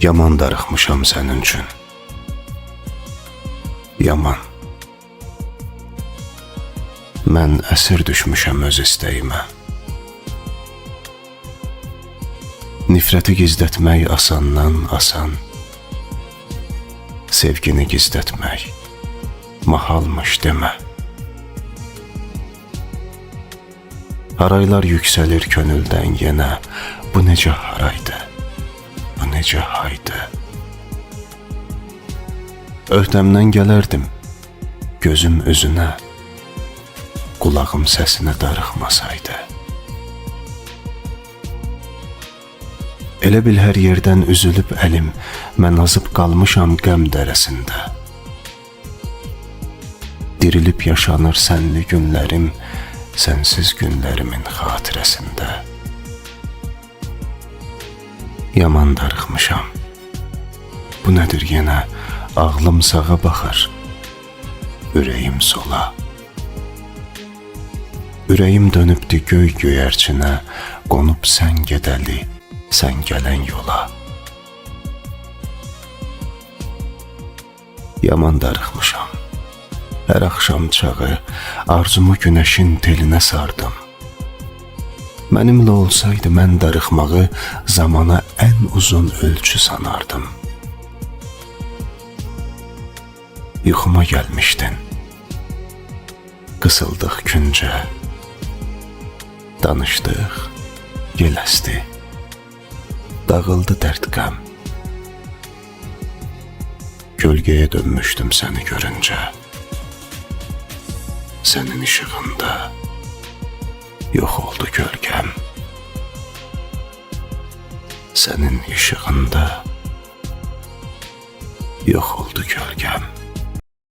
Yaman darıxmışam sənin üçün. Yaman. Mən əsir düşmüşəm öz istəyimə. Nifrəti gizlətmək asandan asan. Sevgini gizlətmək mahalmış demə. Haraylar yüksəlir könüldən yenə. Bu necə haraydı, bu necə haydı. Öhdəmdən gələrdim, gözüm üzünə, qulağım səsinə darıxmasaydı. Elə bil hər yerdən üzülüb əlim, mən azıb qalmışam qəm dərəsində. Dirilib yaşanır sənli günlərim, sənsiz günlərimin xatirəsində. Yaman darıxmışam. Bu nədir yenə? Ağlım sağa baxır, ürəyim sola. Ürəyim dönübdü göy göyərçinə, qonub sən gedəli, sən gələn yola. Yaman darıxmışam. Hər axşam çağı arzumu günəşin telinə sardım. Mənimlə olsaydı mən darıxmağı zamana ən uzun ölçü sanardım. Yuxuma gəlmişdin. Qısıldıq küncə. Danışdıq, yel əsdi. Dağıldı dərd qəm. Gölgəyə dönmüşdüm səni görüncə. Sənin işığında yox oldu gölgəm. Sənin işığında yox oldu gölgəm.